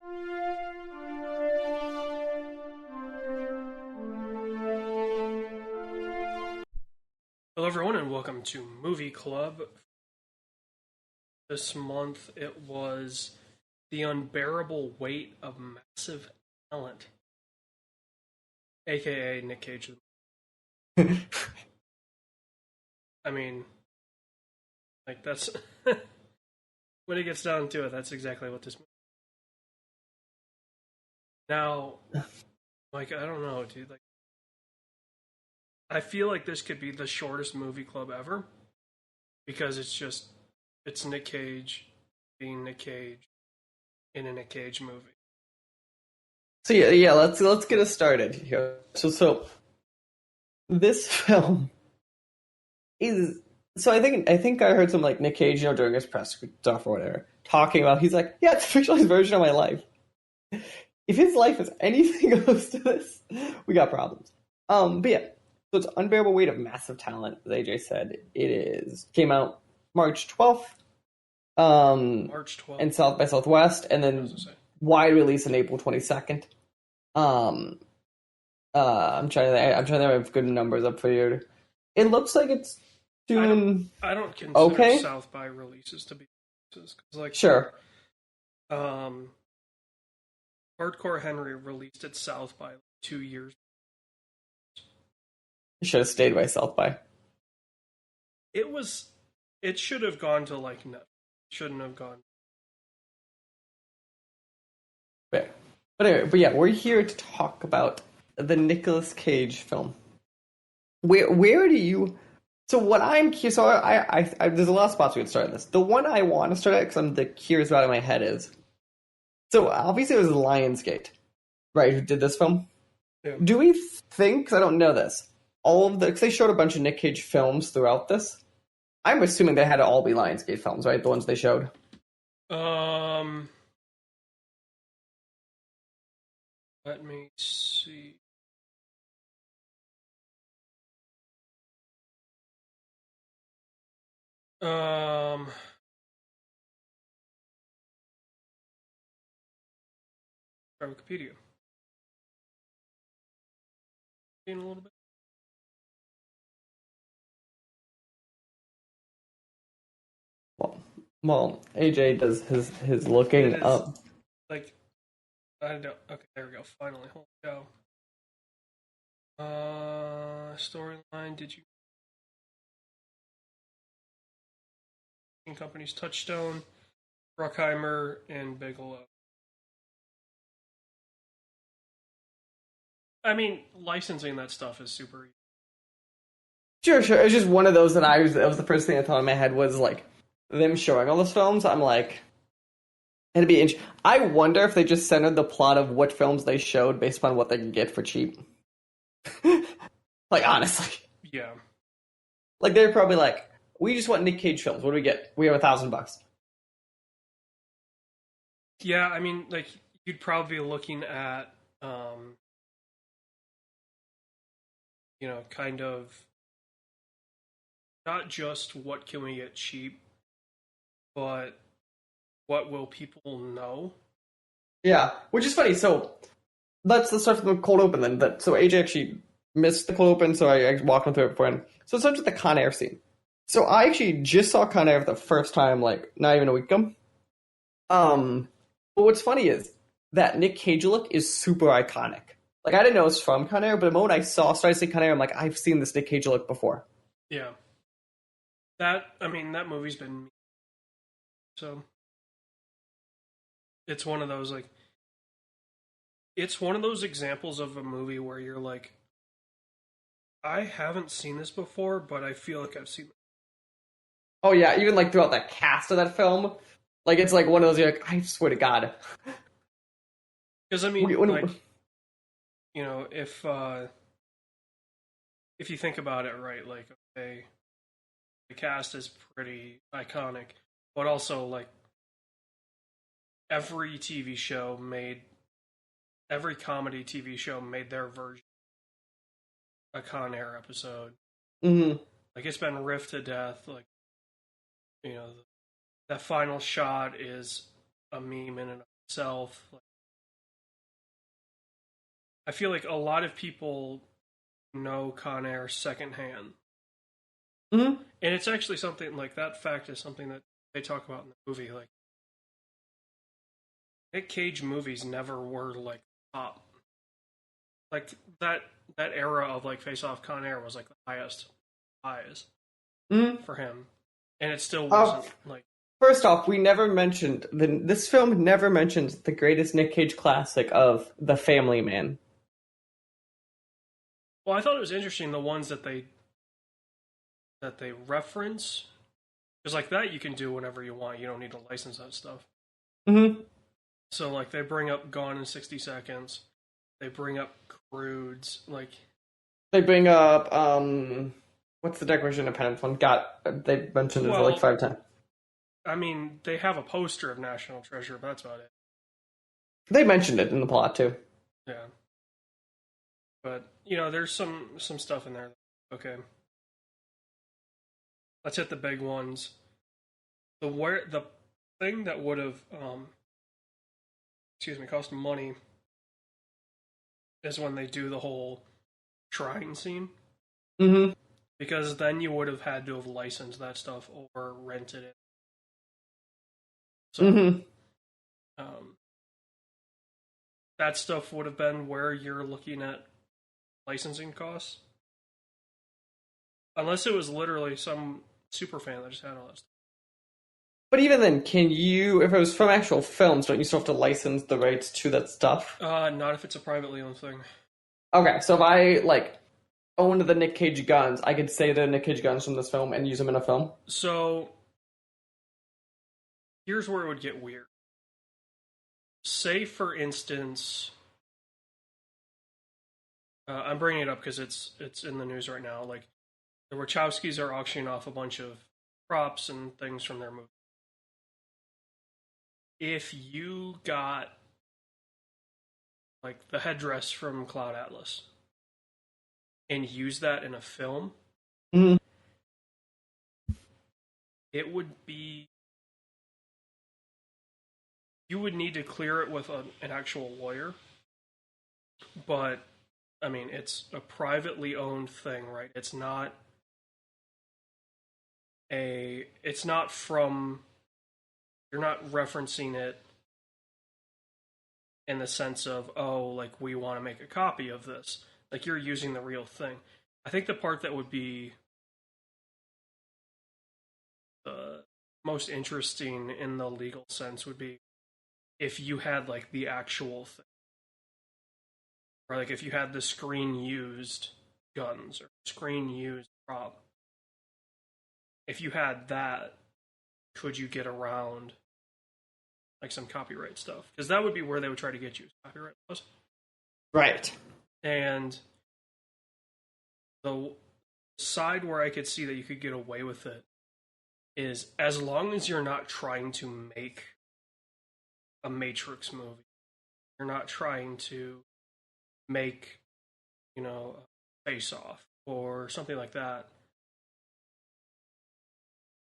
Hello, everyone, and welcome to Movie Club. This month it was The Unbearable Weight of Massive Talent, aka Nick Cage. I mean, like, that's when it gets down to it, that's exactly what this movie. Now, like, I don't know, dude. Like, I feel like this could be the shortest movie club ever because it's Nick Cage being Nick Cage in a Nick Cage movie. So yeah, let's get us started here. So this film is I think I heard some like Nick Cage, during his press stuff or whatever, talking about he's like, yeah, it's a fictionalized version of my life. If his life is anything close to this, we got problems. But yeah, so it's Unbearable Weight of Massive Talent, as AJ said. Came out March 12th. March 12th. In South by Southwest, and then wide release on April 22nd. I'm trying to have good numbers up for you. It looks like it's doing. I don't consider okay. South by releases to be releases, 'cause, like, Sure. Hardcore Henry released at South by 2 years. Should have stayed by South by. It should have gone to like no, shouldn't have gone. But anyway, yeah, we're here to talk about the Nicolas Cage film. Where do you? So what I'm curious. So I there's a lot of spots we could start on this. The one I want to start at, because I'm curious about it in my head, is so obviously it was Lionsgate, right? Who did this film? Yeah. Do we think? Because I don't know this. Because they showed a bunch of Nick Cage films throughout this. I'm assuming they had to all be Lionsgate films, right? The ones they showed. Let me see. Wikipedia. A little bit. Well, AJ does his looking up. Like, I don't. Okay, there we go. Finally, holy cow. Storyline. Did you? Companies Touchstone, Bruckheimer, and Bigelow. I mean, licensing that stuff is super easy. Sure. It's just one of those that was the first thing I thought in my head was like them showing all those films. I'm like, it'd be interesting. I wonder if they just centered the plot of what films they showed based upon what they can get for cheap. Like, honestly. Yeah. Like, they're probably like, we just want Nick Cage films. What do we get? We have $1,000. Yeah, I mean, like, you'd probably be looking at, kind of not just what can we get cheap, but what will people know? Yeah, which is funny. So let's start from the cold open then. So AJ actually missed the cold open, so I walked him through it beforehand. So it starts with the Con Air scene. So I actually just saw Con Air for the first time, like, not even a week ago. But what's funny is that Nick Cage look is super iconic. Like, I didn't know it was from Con Air, but the moment I started seeing Con Air, I'm like, I've seen this Nick Cage look before. Yeah. That movie's been... So, it's one of those, like... It's one of those examples of a movie where you're like, I haven't seen this before, but I feel like I've seen it. Oh, yeah, even, like, throughout the cast of that film, like, it's like one of those, you're like, I swear to God. Because, I mean, if you think about it, right, like, okay, the cast is pretty iconic, but also, like, every comedy TV show made their version a Con Air episode. Mm-hmm. Like, it's been riffed to death. Like, that final shot is a meme in and of itself. Like, I feel like a lot of people know Con Air secondhand. Mm-hmm. And it's actually something like that fact is something that they talk about in the movie. Like, Nick Cage movies never were like top. Like that era of like Face Off Con Air was like the highest highs Mm-hmm. for him. And it still wasn't like First off, we never mentioned this film never mentions the greatest Nick Cage classic of The Family Man. well, I thought it was interesting the ones that they reference. Because like that you can do whenever you want. You don't need to license that stuff. Mm-hmm. So like they bring up Gone in 60 Seconds. They bring up Crudes. Like They bring up what's the Declaration of Independence one? They mentioned it like 5 times. I mean, they have a poster of National Treasure, but that's about it. They mentioned it in the plot too. Yeah. But, you know, there's some stuff in there. Okay. Let's hit the big ones. The thing that would have cost money is when they do the whole shrine scene. Mm-hmm. Because then you would have had to have licensed that stuff or rented it. So Mm-hmm. That stuff would have been where you're looking at licensing costs. Unless it was literally some super fan that just had all that stuff. But even then, if it was from actual films, don't you still have to license the rights to that stuff? Not if it's a privately owned thing. Okay, so if I owned the Nick Cage guns, I could say they're Nick Cage guns from this film and use them in a film. So here's where it would get weird. Say, for instance, I'm bringing it up because it's in the news right now. Like the Wachowskis are auctioning off a bunch of props and things from their movie. If you got like the headdress from Cloud Atlas and use that in a film, Mm-hmm. it would be you would need to clear it with an actual lawyer. But I mean, it's a privately owned thing, right? It's not from you're not referencing it in the sense of, oh, like we want to make a copy of this. Like you're using the real thing. I think the part that would be most interesting in the legal sense would be if you had like the actual thing. Or like if you had the screen used guns or screen used prop. If you had that, could you get around like some copyright stuff? Because that would be where they would try to get you, copyright laws. Right. And the side where I could see that you could get away with it is as long as you're not trying to make a Matrix movie. You're not trying to make, Face Off or something like that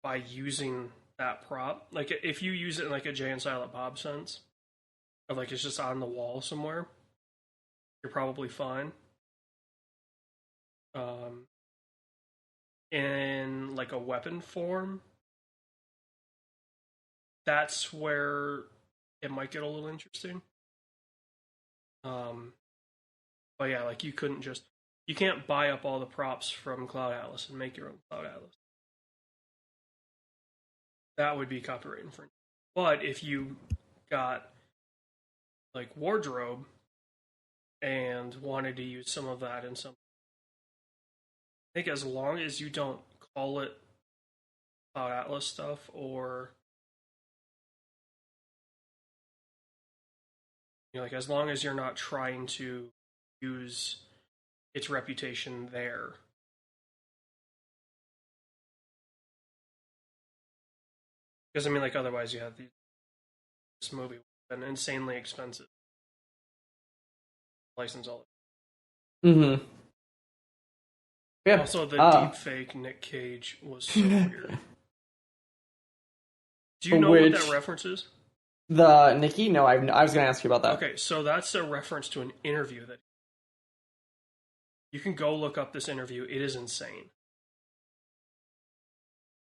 by using that prop. Like if you use it in like a Jay and Silent Bob sense, of like it's just on the wall somewhere, you're probably fine. In like a weapon form, that's where it might get a little interesting. But yeah, like you can't buy up all the props from Cloud Atlas and make your own Cloud Atlas. That would be copyright infringement. But if you got like wardrobe and wanted to use some of that in some, I think as long as you don't call it Cloud Atlas stuff or like as long as you're not trying to use its reputation there. Because I mean, like otherwise you have this movie and insanely expensive license all. Mm-hmm. Yeah. Also, the deep fake Nick Cage was so weird. Do you know what that reference is? The Nikki? No, I was going to ask you about that. Okay, so that's a reference to an interview that. You can go look up this interview. It is insane.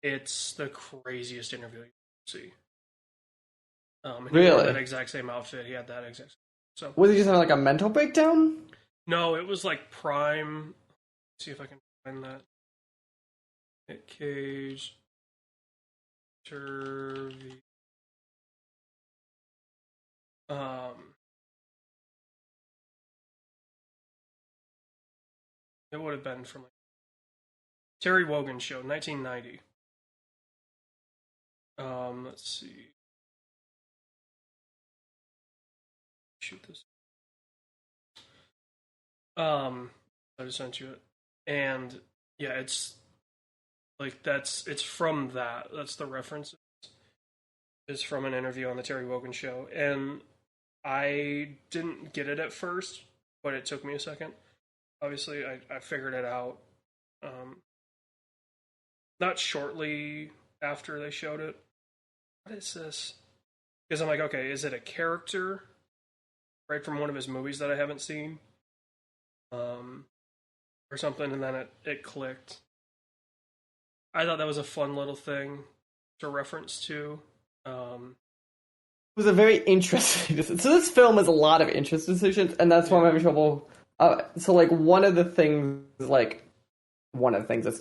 It's the craziest interview you see. And he wore that Really? exact same outfit. He had that exact. So Was he just having like a mental breakdown? no, it was like prime. Let's see if I can find that. Nick Cage interview. It would have been from like Terry Wogan show, 1990. Let's see. Shoot this. I just sent you it, and yeah, it's like it's from that. That's the reference. Is from an interview on the Terry Wogan show, and I didn't get it at first, but it took me a second. Obviously, I figured it out. Not shortly after they showed it. What is this? Because I'm like, okay, is it a character right from one of his movies that I haven't seen, or something? And then it clicked. I thought that was a fun little thing to reference to. It was a very interesting decision. So this film has a lot of interest decisions, and that's why I'm having trouble. So like one of the things, that's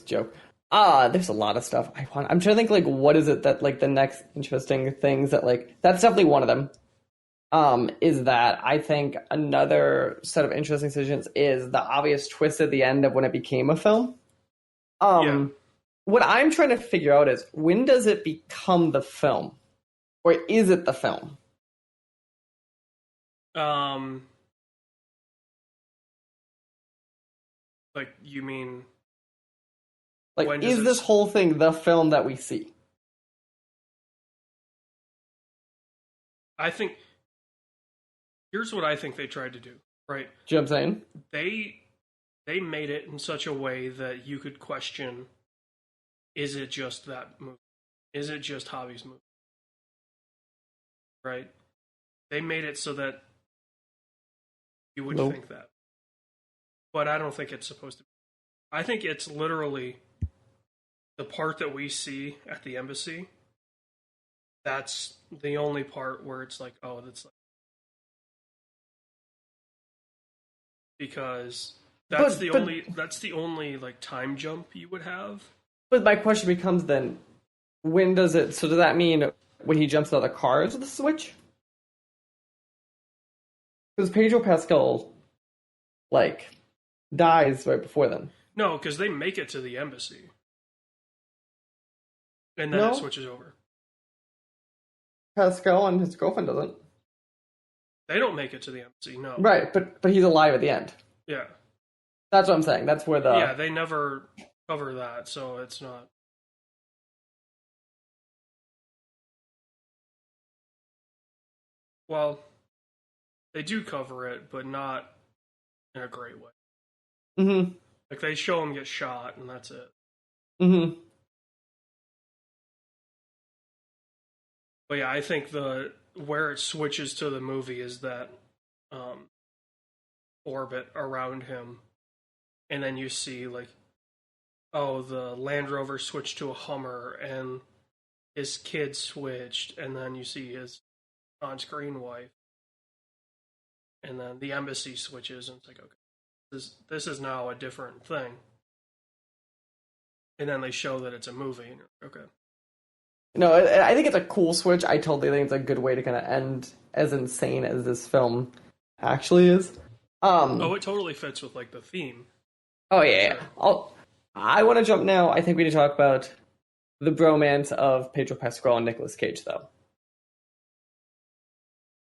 a joke. There's a lot of stuff I want. I'm trying to think like what is it that like the next interesting things that like that's definitely one of them. Is that I think another set of interesting decisions is the obvious twist at the end of when it became a film. Yeah. What I'm trying to figure out is when does it become the film? Or is it the film? Like you mean Like, when does is it? this whole thing the film that we see? I think here's what I think they tried to do. Right? Do you know what I'm saying? They made it in such a way that you could question: is it just that movie? Is it just Javi's movie? Right? They made it so that you would Nope. think that, but I don't think it's supposed to be. I think it's literally the part that we see at the embassy. That's the only part where it's like, oh, that's like, because But that's the only like time jump you would have. but my question becomes then, when does it? So does that mean when he jumps out of the car is the switch? Because Pedro Pascal like dies right before then. No, because they make it to the embassy, and then it No, switches over. Pascal and his girlfriend doesn't. They don't make it to the embassy. No. Right, but he's alive at the end. Yeah. That's what I'm saying. That's where the Yeah, they never cover that, so it's not. Well, they do cover it, but not in a great way. Mm-hmm. Like they show him get shot, and that's it. Mm-hmm. But yeah, I think the where it switches to the movie is that orbit around him, and then you see like, oh, the Land Rover switched to a Hummer, and his kid switched, and then you see his on-screen wife, and then the embassy switches, and it's like, okay, this is now a different thing. And then they show that it's a movie, and you're like, okay. No, I think it's a cool switch. I totally think it's a good way to kind of end as insane as this film actually is. Oh, it totally fits with like the theme. Oh yeah. I want to jump now. I think we need to talk about the bromance of Pedro Pascal and Nicolas Cage, though.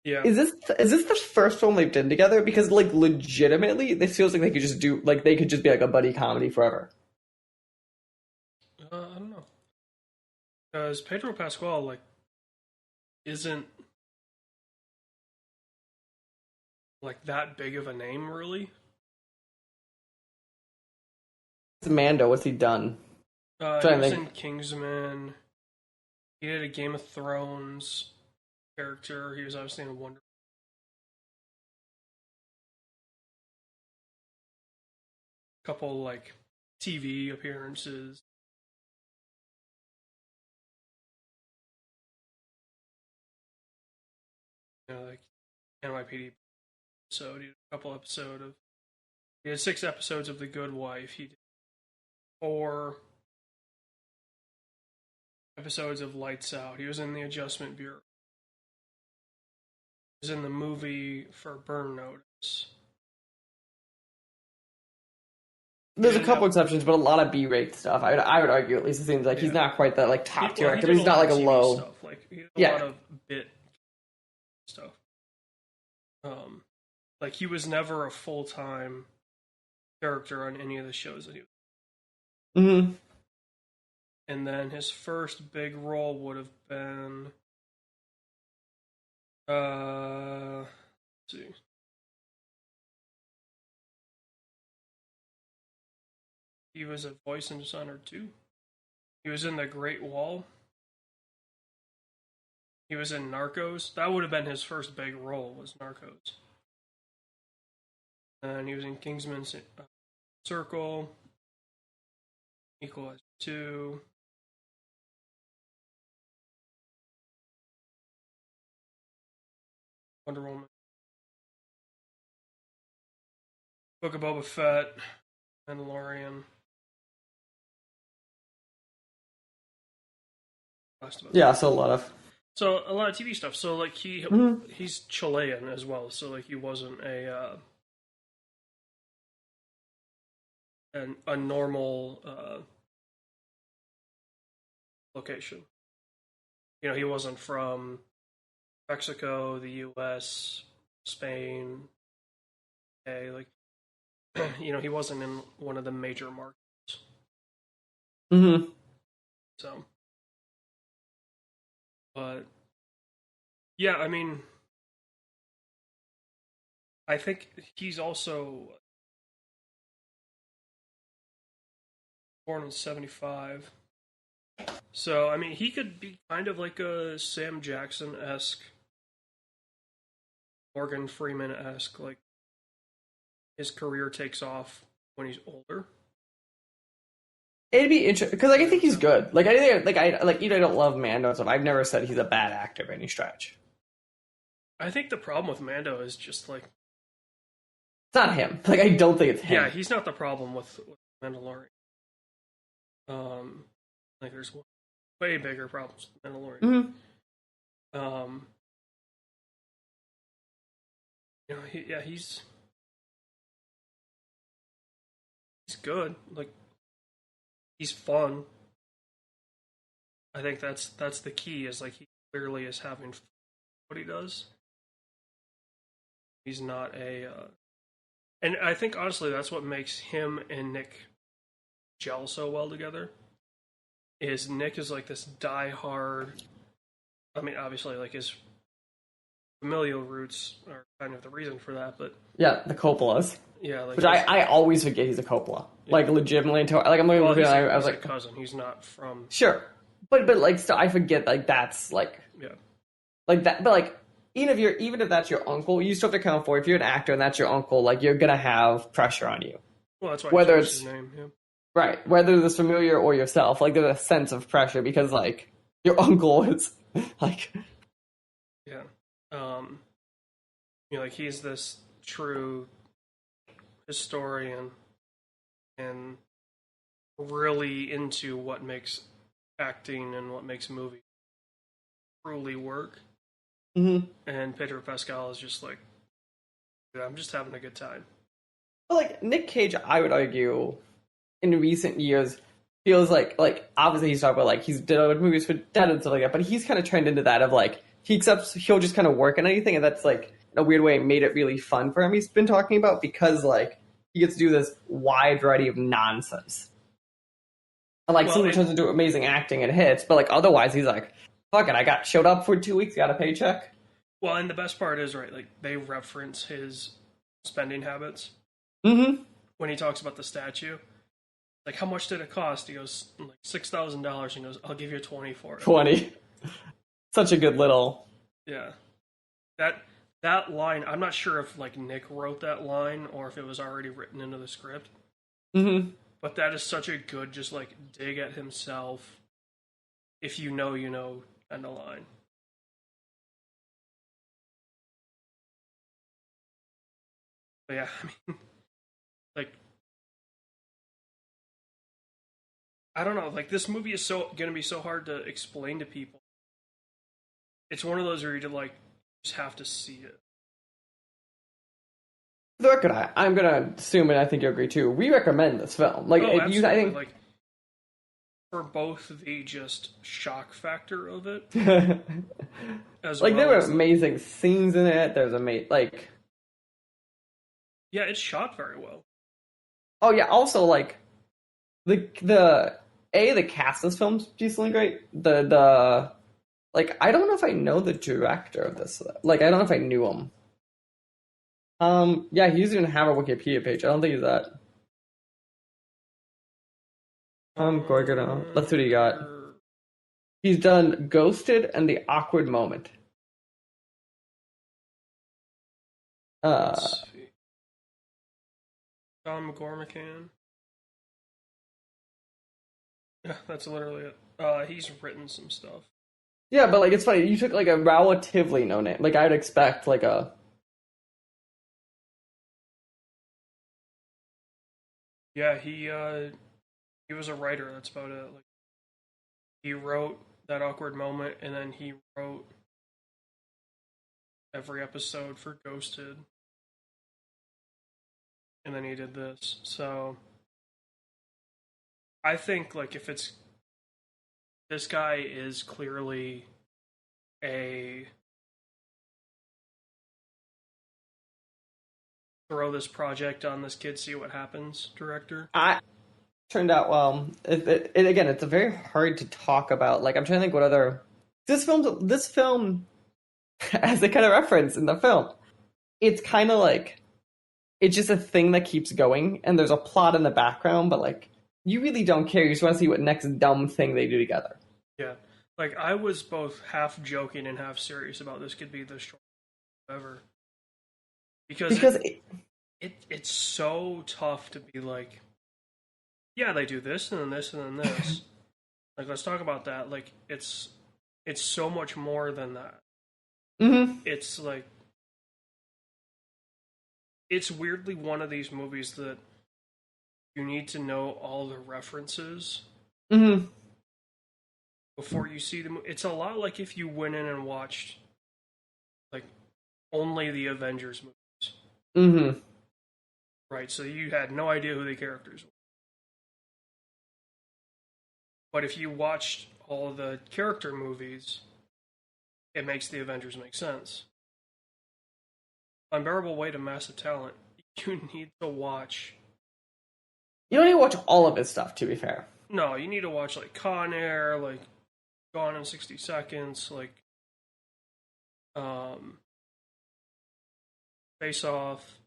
Yeah. Is this the first film they've done together? Because like legitimately, this feels like they could just be like a buddy comedy forever. I don't know. Because Pedro Pascal like isn't like that big of a name, really. It's Mando. What's he done? He Trying to was think. in Kingsman. He did a Game of Thrones character. He was obviously in Wonder. couple like TV appearances. Like NYPD episode. He did a couple episodes of. He had 6 episodes of The Good Wife. He did 4 episodes of Lights Out. He was in the Adjustment Bureau. He was in the movie for Burn Notice. There's a couple exceptions, but a lot of B-rate stuff. I would argue, at least it seems like he's not quite that like top tier actor. He's not like a low stuff. Like he did a lot of bit stuff. Like he was never a full-time character on any of the shows that he was. Mm-hmm. And then his first big role would have been, let's see. He was a voice in Dishonored 2. He was in The Great Wall. He was in Narcos. That would have been his first big role, was Narcos. And he was in Kingsman's Circle, Equalizer 2. Wonder Woman. Book of Boba Fett. Mandalorian. Yeah, so a lot of TV stuff. So like he's Chilean as well. So like he wasn't a normal location. You know, he wasn't from Mexico, the U.S., Spain. Okay, like you know, he wasn't in one of the major markets. Mm-hmm. So. But yeah, I mean, I think he's also born in 1975. So, I mean, he could be kind of like a Sam Jackson-esque, Morgan Freeman-esque, like his career takes off when he's older. It'd be interesting because, like, I think he's good. Like, I don't love Mando, so I've never said he's a bad actor by any stretch. I think the problem with Mando is just like it's not him. Like, I don't think it's him. Yeah, he's not the problem with Mandalorian. Like, there's way bigger problems with Mandalorian. Mm-hmm. You know, he's good. Like. He's fun. I think that's the key. Is like he clearly is having fun with what he does. He's not and I think honestly that's what makes him and Nick gel so well together. Is Nick is like this die-hard. I mean, obviously, like his familial roots are kind of the reason for that, but yeah, the Coppolas. Yeah, like which I always forget he's a Coppola. Yeah. Like legitimately, like I'm looking I was like a cousin. He's not from sure, but like still, I forget like that's like like that. But like even if that's your uncle, you still have to account for if you're an actor and that's your uncle. Like you're gonna have pressure on you. Well, that's why whether it's his name, right, whether it's familiar or yourself, like there's a sense of pressure because like your uncle is like you know, like he's this true historian and really into what makes acting and what makes movies truly work. Mm-hmm. And Pedro Pascal is just like, I'm just having a good time. Well, like Nick Cage, I would argue, in recent years, feels like obviously he's talking about like he's did movies for dead and stuff like that, but he's kind of turned into that of like he'll just kind of work on anything, and that's like in a weird way made it really fun for him. He's been talking about because like he gets to do this wide variety of nonsense, and like sometimes turns into amazing acting and hits, but like otherwise he's like, fuck it, I showed up for 2 weeks, got a paycheck. Well, and the best part is right, like they reference his spending habits. Mm-hmm. When he talks about the statue. Like, how much did it cost? He goes, like, $6,000. He goes, I'll give you 20 for it. 20. Such a good little... Yeah. That line, I'm not sure if, like, Nick wrote that line or if it was already written into the script. Mm-hmm. But that is such a good, just like dig at himself. If you know, you know, kind of line. But yeah, I mean, like I don't know, like this movie is so gonna be so hard to explain to people. It's one of those where you like just have to see it. For the record, I'm gonna assume, and I think you agree too. We recommend this film. Like, Oh, if you, I absolutely. think, Like for both the just shock factor of it, as like there well were as like amazing scenes in it. There's amazing, like, yeah, it's shot very well. oh yeah. Also, like the cast of this film's decently great. The like, I don't know if I know the director of this. Like, I don't know if I knew him. Yeah, he doesn't even have a Wikipedia page. I don't think he's that. Gorgon. Let's see what he got. He's done Ghosted and The Awkward Moment. Let's see. Tom McGormican. Yeah, that's literally it. He's written some stuff. Yeah, but like it's funny. You took like a relatively no name. Like I'd expect like a. Yeah, he was a writer. That's about it. Like he wrote that awkward moment, and then he wrote every episode for Ghosted, and then he did this. So I think like if it's this guy is clearly a throw this project on this kid, see what happens director. I turned out well. Again, it's a very hard to talk about. Like I'm trying to think what other this film as they kind of reference in the film. It's kind of like it's just a thing that keeps going, and there's a plot in the background, but like you really don't care. You just want to see what next dumb thing they do together. Yeah, like I was both half joking and half serious about this could be the short ever Because it's so tough to be like, yeah, they do this and then this and then this. Like, let's talk about that. Like, it's so much more than that. mm-hmm. It's like it's weirdly one of these movies that you need to know all the references Mm-hmm. before you see the movie. It's a lot like if you went in and watched like only the Avengers movies, Mm-hmm. right? So you had no idea who the characters were. But if you watched all the character movies, it makes the Avengers make sense. Unbearable Weight of Massive Talent. You need to watch. You don't need to watch all of his stuff, to be fair. No, you need to watch like Con Air, like Gone in 60 Seconds, like Face Off,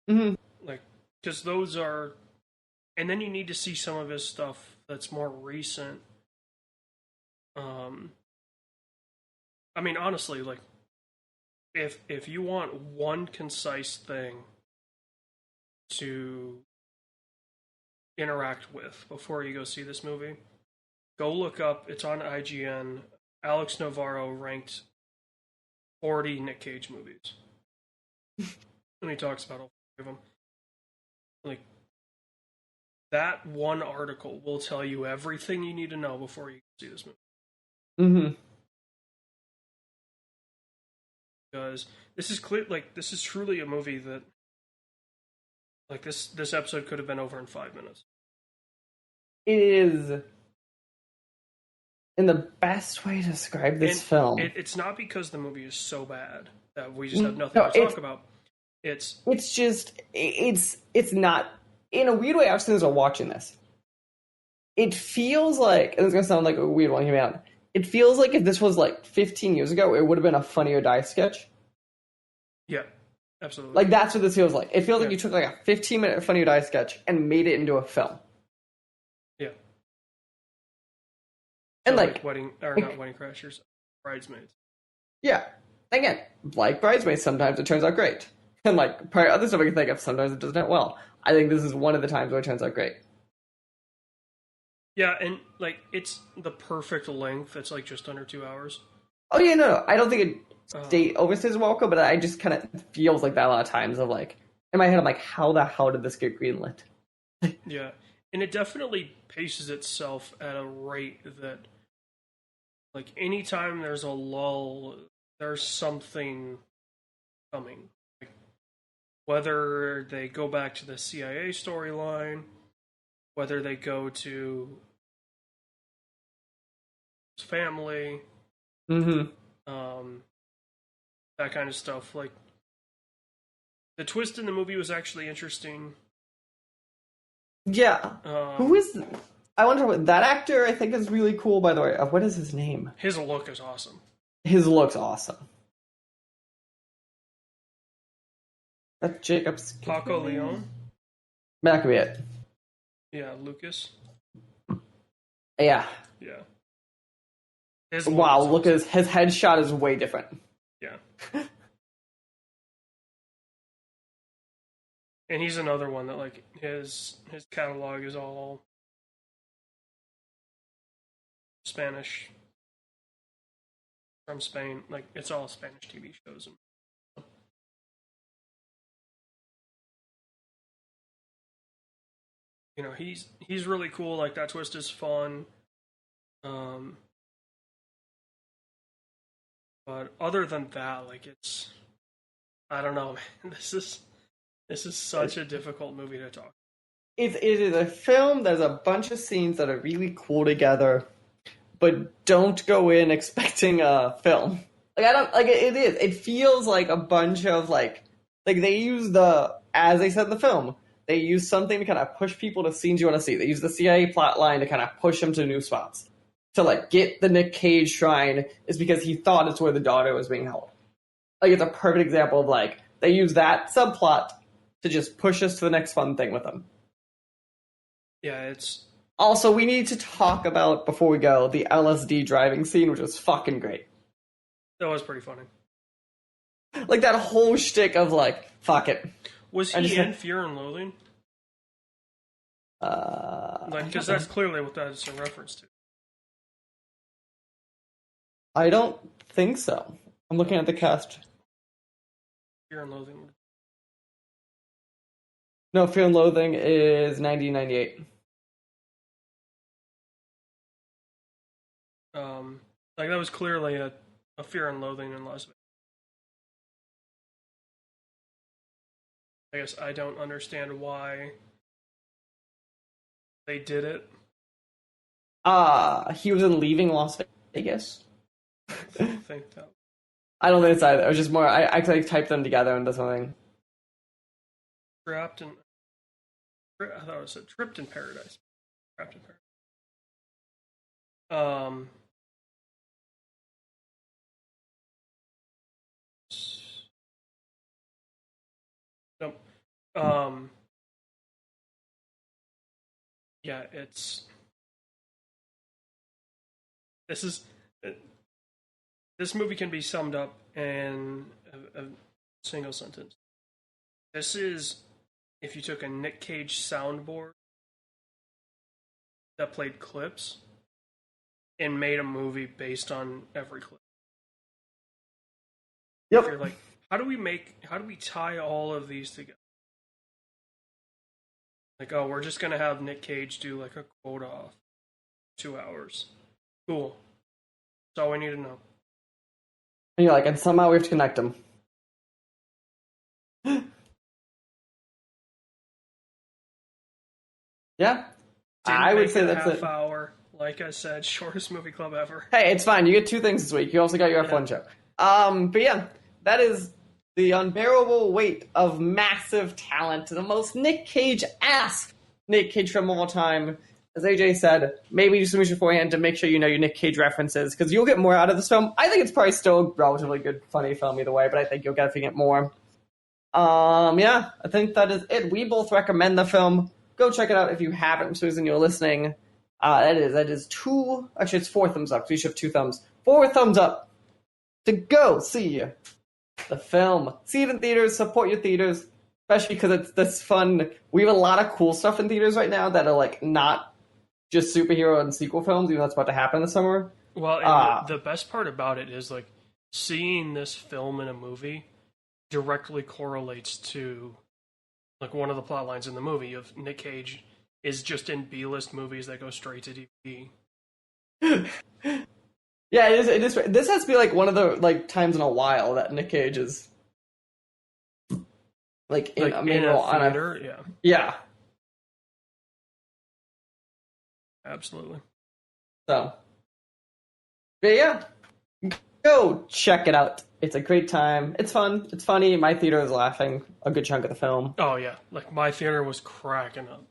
Mm-hmm. like because those are. And then you need to see some of his stuff that's more recent. I mean, honestly, like if you want one concise thing to interact with before you go see this movie, go look up. It's on IGN. Alex Navarro ranked 40 Nick Cage movies, and he talks about all of them. Like that one article will tell you everything you need to know before you see this movie. Mm-hmm. Because this is clear, like this is truly a movie that, like this episode could have been over in 5 minutes. It is, in the best way to describe this film. It's not because the movie is so bad that we just have nothing No, to talk about. It's just it's not, in a weird way. I've seen as I'm watching this. It feels like, and it's gonna sound like a weird one to hear me out. It feels like if this was like 15 years ago, it would have been a Funny or Die sketch. Yeah, absolutely. Like that's what this feels like. It feels like you took like a 15-minute Funny or Die sketch and made it into a film. Yeah. And so like wedding or not Wedding Crashers, Bridesmaids. Yeah. Again, like Bridesmaids, sometimes it turns out great. And like probably other stuff I can think of, sometimes it doesn't end well. I think this is one of the times where it turns out great. Yeah, and like it's the perfect length. It's like just under 2 hours. Oh yeah, no, I don't think Um, it overstays welcome, but I just kind of feels like that a lot of times of like in my head, I'm like, how the hell did this get greenlit? yeah, and it definitely paces itself at a rate that, like, anytime there's a lull, there's something coming. Like, whether they go back to the CIA storyline, whether they go to his family, Mm-hmm. um, that kind of stuff. Like, the twist in the movie was actually interesting. Yeah. Who Um, is? I wonder what that actor. I think is really cool. By the way, what is his name? his look is awesome. His looks awesome. That Jacob's Paco Leon, that could be it. yeah, Lucas, Yeah. yeah. His look Wow. is Look awesome. at his headshot is way different. Yeah. And he's another one that like his catalog is all Spanish from Spain. Like it's all Spanish TV shows. You know, he's really cool. Like that twist is fun. Um, but other than that, like it's I don't know. Man. This is such a difficult movie to talk. It is a film. There's a bunch of scenes that are really cool together, but don't go in expecting a film. Like I don't like it is. It feels like a bunch of like they use as they said in the film, they use something to kind of push people to scenes you want to see. They use the CIA plot line to kind of push them to new spots. To like get the Nick Cage shrine is because he thought it's where the daughter was being held. Like it's a perfect example of like they use that subplot to just push us to the next fun thing with them. Yeah, it's Also, we need to talk about before we go the LSD driving scene, which was fucking great. that was pretty funny. Like that whole shtick of like, fuck it. Was I he just in Fear and Loathing? Like, because that's clearly what that is in reference to. I don't think so. I'm looking at the cast. Fear and Loathing. No, Fear and Loathing is 1998. Like that was clearly a Fear and Loathing in Las Vegas. I guess I don't understand why they did it. He was in Leaving Las Vegas. I think that I don't think it's either. It was just more. I actually typed them together into something. Trapped in. I thought it said Tripped in Paradise. Trapped in Paradise. Nope. Yeah, it's. This is. This movie can be summed up in a single sentence. This is if you took a Nick Cage soundboard that played clips and made a movie based on every clip. Yep. If you're like, how do we tie all of these together? Like, oh, we're just gonna have Nick Cage do like a quote off 2 hours. Cool. That's all we need to know. And you're like, and somehow we have to connect them. Yeah. I would say that's half it. hour. Like I said, shortest movie club ever. Hey, it's fine. You get two things this week. You also got your F1 show. But yeah, that is the unbearable weight of massive talent. The most Nick Cage-ass Nick Cage film of all time. As AJ said, maybe do some research beforehand to make sure you know your Nick Cage references, because you'll get more out of this film. I think it's probably still a relatively good, funny film either way, but I think you'll definitely get more. Yeah, I think that is it. We both recommend the film. Go check it out if you haven't, Susan, you're listening. That is two, actually it's 4 thumbs up, so you should have 2 thumbs. 4 thumbs up to go see the film. See it in theaters, support your theaters. especially because that's fun. We have a lot of cool stuff in theaters right now that are like not just superhero and sequel films, even though that's about to happen this summer. Well, and Uh the best part about it is like seeing this film in a movie directly correlates to like one of the plot lines in the movie of Nick Cage is just in B-list movies that go straight to DVD. yeah, it is. It is. This has to be like one of the like times in a while that Nick Cage is like in Like a in main a role on a theater, yeah, yeah. absolutely. So, but yeah, go check it out. It's a great time. It's fun. It's funny. My theater is laughing a good chunk of the film. Oh yeah, like my theater was cracking up.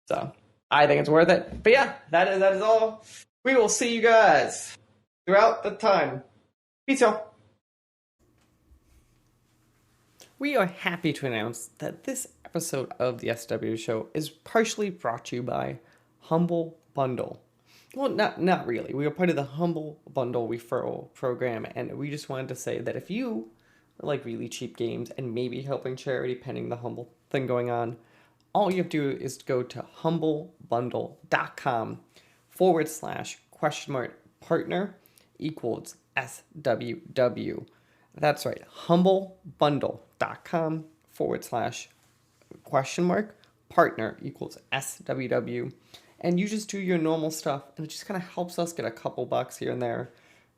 So I think it's worth it. But yeah, that is all. We will see you guys throughout the time. Peace out. We are happy to announce that this episode of the SW Show is partially brought to you by Humble Bundle. Well, not really. We are part of the Humble Bundle referral program, and we just wanted to say that if you like really cheap games and maybe helping charity pending the Humble thing going on, all you have to do is go to humblebundle.com/partner equals SWW. That's right, humblebundle.com/partner equals SWW. And you just do your normal stuff, and it just kind of helps us get a couple bucks here and there.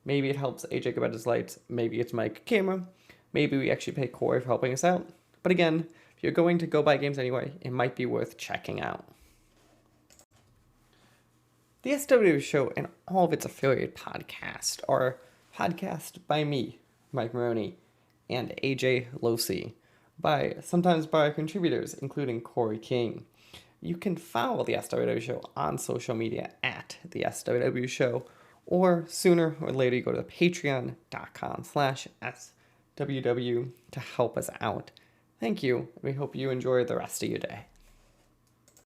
Maybe it helps AJ get his lights. Maybe it's Mike camera. Maybe we actually pay Corey for helping us out. But again, if you're going to go buy games anyway, it might be worth checking out. The SW Show and all of its affiliate podcasts are podcast by me, Mike Maroney, and AJ Losi, sometimes by our contributors, including Corey King. You can follow the SWW Show on social media at the SWW Show, or sooner or later you go to patreon.com/SWW to help us out. Thank you, and we hope you enjoy the rest of your day.